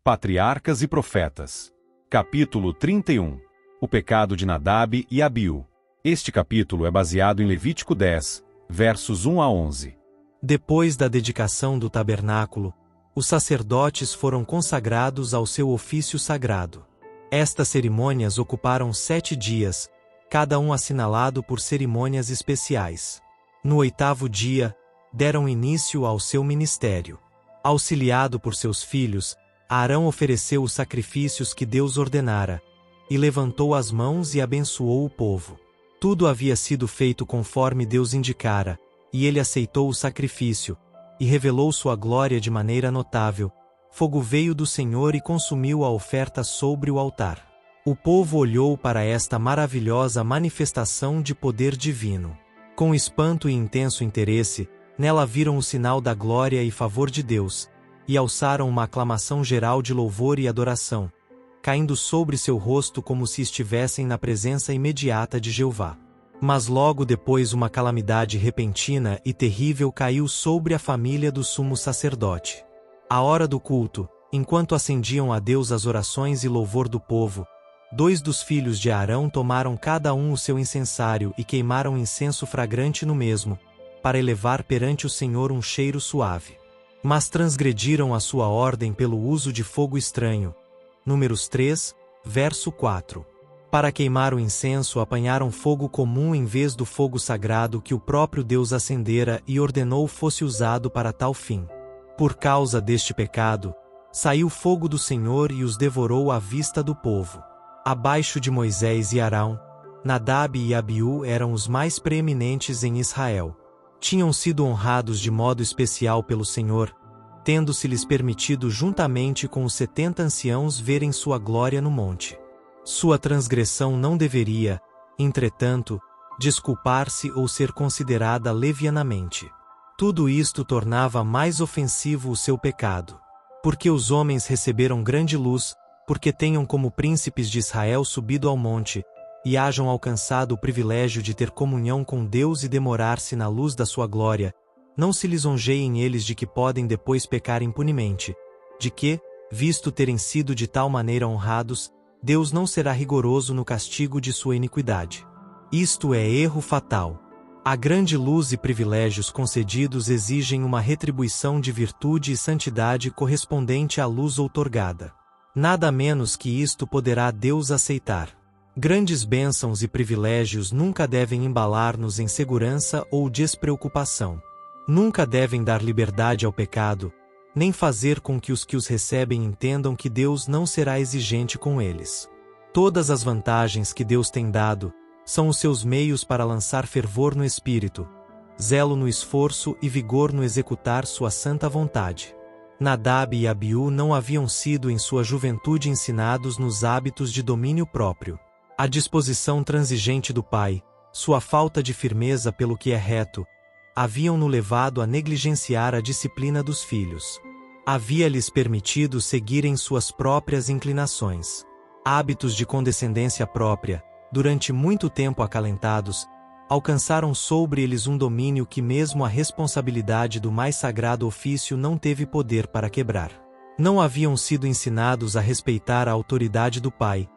Patriarcas e Profetas. Capítulo 31. O pecado de Nadab e Abiú. Este capítulo é baseado em Levítico 10, versos 1 a 11. Depois da dedicação do tabernáculo, os sacerdotes foram consagrados ao seu ofício sagrado. Estas cerimônias ocuparam 7 dias, cada um assinalado por cerimônias especiais. No 8º dia, deram início ao seu ministério. Auxiliado por seus filhos, Arão ofereceu os sacrifícios que Deus ordenara, e levantou as mãos e abençoou o povo. Tudo havia sido feito conforme Deus indicara, e ele aceitou o sacrifício, e revelou sua glória de maneira notável. Fogo veio do Senhor e consumiu a oferta sobre o altar. O povo olhou para esta maravilhosa manifestação de poder divino. Com espanto e intenso interesse, nela viram o sinal da glória e favor de Deus, e alçaram uma aclamação geral de louvor e adoração, caindo sobre seu rosto como se estivessem na presença imediata de Jeová. Mas logo depois uma calamidade repentina e terrível caiu sobre a família do sumo sacerdote. À hora do culto, enquanto acendiam a Deus as orações e louvor do povo, 2 dos filhos de Arão tomaram cada um o seu incensário e queimaram incenso fragrante no mesmo, para elevar perante o Senhor um cheiro suave. Mas transgrediram a sua ordem pelo uso de fogo estranho. Números 3, verso 4. Para queimar o incenso apanharam fogo comum em vez do fogo sagrado que o próprio Deus acendera e ordenou fosse usado para tal fim. Por causa deste pecado, saiu fogo do Senhor e os devorou à vista do povo. Abaixo de Moisés e Arão, Nadab e Abiú eram os mais preeminentes em Israel. Tinham sido honrados de modo especial pelo Senhor, tendo-se-lhes permitido juntamente com os 70 anciãos verem sua glória no monte. Sua transgressão não deveria, entretanto, desculpar-se ou ser considerada levianamente. Tudo isto tornava mais ofensivo o seu pecado. Porque os homens receberam grande luz, porque tenham como príncipes de Israel subido ao monte, e hajam alcançado o privilégio de ter comunhão com Deus e demorar-se na luz da sua glória, não se lisonjeiem eles de que podem depois pecar impunemente, de que, visto terem sido de tal maneira honrados, Deus não será rigoroso no castigo de sua iniquidade. Isto é erro fatal. A grande luz e privilégios concedidos exigem uma retribuição de virtude e santidade correspondente à luz outorgada. Nada menos que isto poderá Deus aceitar. Grandes bênçãos e privilégios nunca devem embalar-nos em segurança ou despreocupação. Nunca devem dar liberdade ao pecado, nem fazer com que os recebem entendam que Deus não será exigente com eles. Todas as vantagens que Deus tem dado, são os seus meios para lançar fervor no espírito, zelo no esforço e vigor no executar sua santa vontade. Nadab e Abiú não haviam sido em sua juventude ensinados nos hábitos de domínio próprio. A disposição transigente do pai, sua falta de firmeza pelo que é reto, haviam-no levado a negligenciar a disciplina dos filhos. Havia-lhes permitido seguirem suas próprias inclinações. Hábitos de condescendência própria, durante muito tempo acalentados, alcançaram sobre eles um domínio que mesmo a responsabilidade do mais sagrado ofício não teve poder para quebrar. Não haviam sido ensinados a respeitar a autoridade do pai,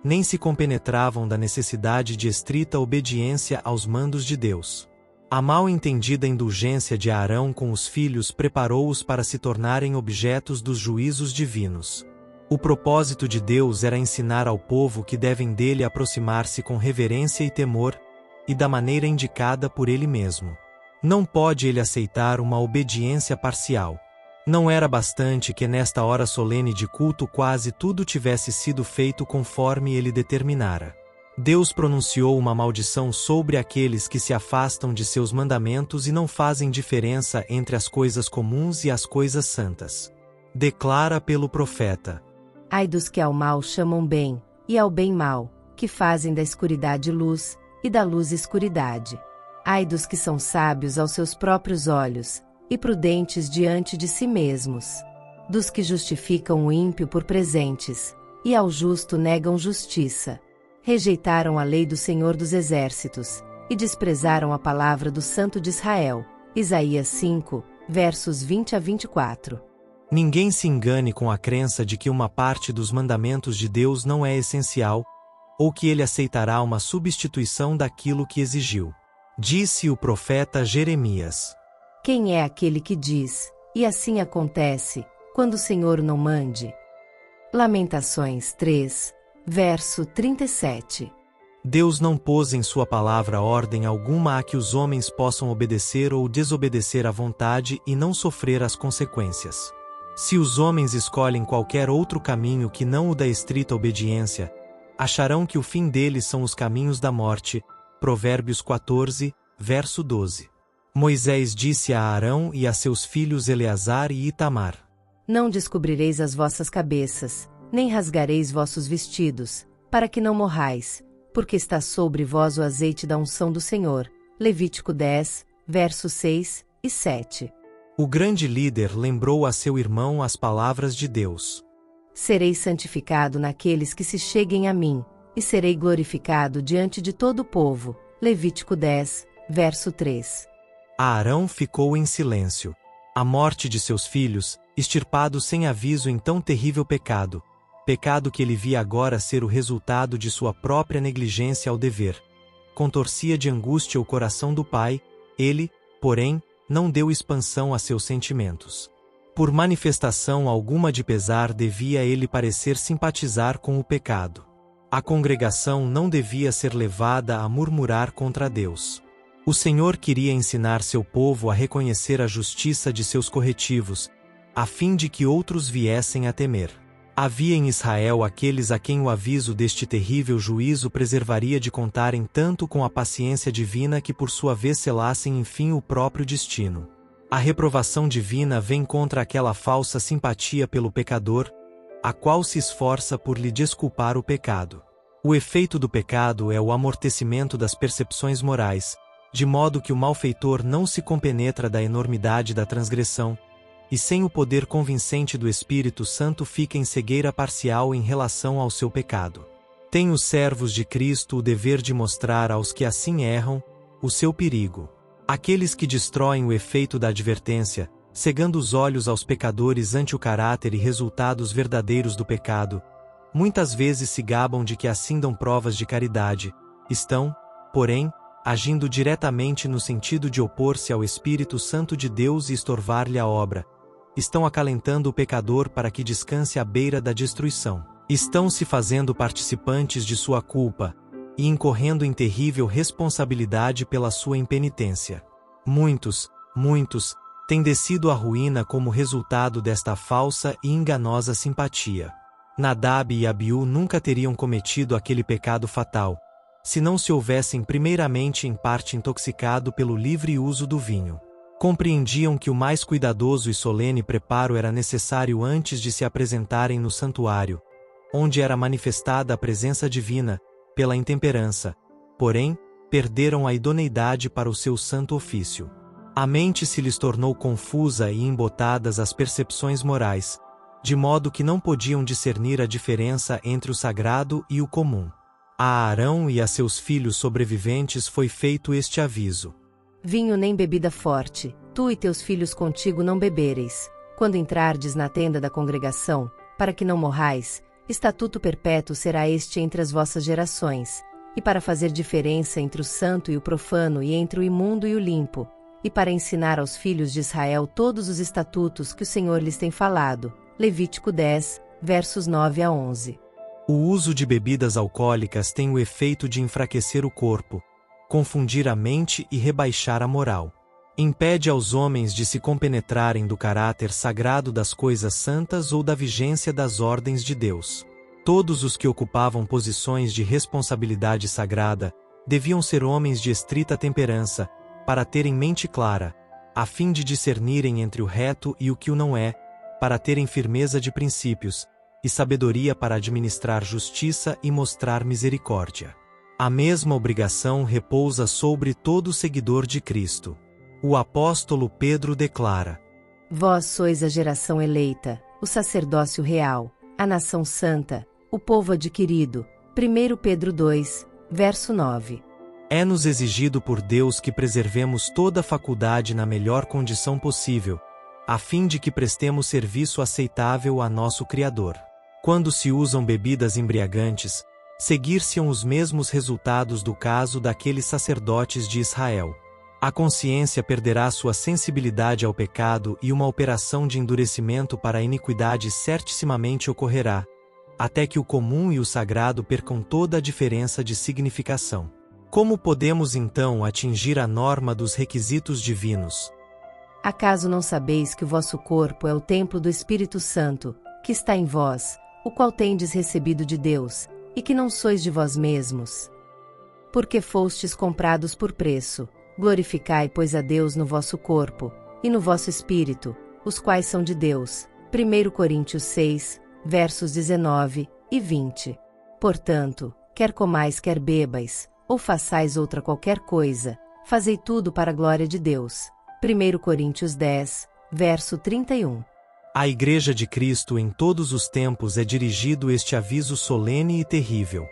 nem se compenetravam da necessidade de estrita obediência aos mandos de Deus. A mal entendida indulgência de Arão com os filhos preparou-os para se tornarem objetos dos juízos divinos. O propósito de Deus era ensinar ao povo que devem dele aproximar-se com reverência e temor, e da maneira indicada por ele mesmo. Não pode ele aceitar uma obediência parcial. Não era bastante que nesta hora solene de culto quase tudo tivesse sido feito conforme ele determinara. Deus pronunciou uma maldição sobre aqueles que se afastam de seus mandamentos e não fazem diferença entre as coisas comuns e as coisas santas. Declara pelo profeta: Ai dos que ao mal chamam bem, e ao bem mal, que fazem da escuridade luz, e da luz escuridade. Ai dos que são sábios aos seus próprios olhos, e prudentes diante de si mesmos. Dos que justificam o ímpio por presentes, e ao justo negam justiça. Rejeitaram a lei do Senhor dos Exércitos, e desprezaram a palavra do Santo de Israel. Isaías 5, versos 20 a 24. Ninguém se engane com a crença de que uma parte dos mandamentos de Deus não é essencial, ou que ele aceitará uma substituição daquilo que exigiu. Disse o profeta Jeremias. Quem é aquele que diz, e assim acontece, quando o Senhor não mande? Lamentações 3, verso 37. Deus não pôs em sua palavra ordem alguma a que os homens possam obedecer ou desobedecer à vontade e não sofrer as consequências. Se os homens escolhem qualquer outro caminho que não o da estrita obediência, acharão que o fim deles são os caminhos da morte. Provérbios 14, verso 12. Moisés disse a Arão e a seus filhos Eleazar e Itamar: Não descobrireis as vossas cabeças, nem rasgareis vossos vestidos, para que não morrais, porque está sobre vós o azeite da unção do Senhor. Levítico 10, versos 6 e 7. O grande líder lembrou a seu irmão as palavras de Deus. Serei santificado naqueles que se cheguem a mim, e serei glorificado diante de todo o povo. Levítico 10, verso 3. Arão ficou em silêncio. A morte de seus filhos, extirpado sem aviso em tão terrível pecado, pecado que ele via agora ser o resultado de sua própria negligência ao dever, contorcia de angústia o coração do pai. Ele, porém, não deu expansão a seus sentimentos. Por manifestação alguma de pesar devia ele parecer simpatizar com o pecado. A congregação não devia ser levada a murmurar contra Deus. O Senhor queria ensinar seu povo a reconhecer a justiça de seus corretivos, a fim de que outros viessem a temer. Havia em Israel aqueles a quem o aviso deste terrível juízo preservaria de contarem tanto com a paciência divina que por sua vez selassem enfim o próprio destino. A reprovação divina vem contra aquela falsa simpatia pelo pecador, a qual se esforça por lhe desculpar o pecado. O efeito do pecado é o amortecimento das percepções morais, de modo que o malfeitor não se compenetra da enormidade da transgressão, e sem o poder convincente do Espírito Santo fica em cegueira parcial em relação ao seu pecado. Tem os servos de Cristo o dever de mostrar aos que assim erram o seu perigo. Aqueles que destroem o efeito da advertência, cegando os olhos aos pecadores ante o caráter e resultados verdadeiros do pecado, muitas vezes se gabam de que assim dão provas de caridade, estão, porém, agindo diretamente no sentido de opor-se ao Espírito Santo de Deus e estorvar-lhe a obra. Estão acalentando o pecador para que descanse à beira da destruição. Estão se fazendo participantes de sua culpa, e incorrendo em terrível responsabilidade pela sua impenitência. Muitos têm descido à ruína como resultado desta falsa e enganosa simpatia. Nadab e Abiú nunca teriam cometido aquele pecado fatal, se não se houvessem primeiramente em parte intoxicado pelo livre uso do vinho. Compreendiam que o mais cuidadoso e solene preparo era necessário antes de se apresentarem no santuário, onde era manifestada a presença divina, pela intemperança, porém, perderam a idoneidade para o seu santo ofício. A mente se lhes tornou confusa e embotadas as percepções morais, de modo que não podiam discernir a diferença entre o sagrado e o comum. A Arão e a seus filhos sobreviventes foi feito este aviso: Vinho nem bebida forte, tu e teus filhos contigo não bebereis, quando entrardes na tenda da congregação, para que não morrais. Estatuto perpétuo será este entre as vossas gerações, e para fazer diferença entre o santo e o profano e entre o imundo e o limpo, e para ensinar aos filhos de Israel todos os estatutos que o Senhor lhes tem falado. Levítico 10, versos 9 a 11. O uso de bebidas alcoólicas tem o efeito de enfraquecer o corpo, confundir a mente e rebaixar a moral. Impede aos homens de se compenetrarem do caráter sagrado das coisas santas ou da vigência das ordens de Deus. Todos os que ocupavam posições de responsabilidade sagrada deviam ser homens de estrita temperança, para terem mente clara, a fim de discernirem entre o reto e o que o não é, para terem firmeza de princípios, e sabedoria para administrar justiça e mostrar misericórdia. A mesma obrigação repousa sobre todo seguidor de Cristo. O apóstolo Pedro declara: Vós sois a geração eleita, o sacerdócio real, a nação santa, o povo adquirido. 1 Pedro 2, verso 9. É-nos exigido por Deus que preservemos toda a faculdade na melhor condição possível, a fim de que prestemos serviço aceitável a nosso Criador. Quando se usam bebidas embriagantes, seguir-se-ão os mesmos resultados do caso daqueles sacerdotes de Israel. A consciência perderá sua sensibilidade ao pecado e uma operação de endurecimento para a iniquidade certissimamente ocorrerá, até que o comum e o sagrado percam toda a diferença de significação. Como podemos então atingir a norma dos requisitos divinos? Acaso não sabeis que o vosso corpo é o templo do Espírito Santo, que está em vós, o qual tendes recebido de Deus, e que não sois de vós mesmos? Porque fostes comprados por preço. Glorificai, pois, a Deus no vosso corpo, e no vosso espírito, os quais são de Deus. 1 Coríntios 6, versos 19 e 20. Portanto, quer comais quer bebais, ou façais outra qualquer coisa, fazei tudo para a glória de Deus. 1 Coríntios 10, verso 31. À Igreja de Cristo em todos os tempos é dirigido este aviso solene e terrível.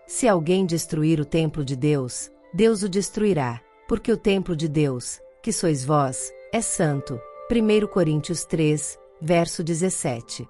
Se alguém destruir o templo de Deus, Deus o destruirá, porque o templo de Deus, que sois vós, é santo. 1 Coríntios 3, verso 17.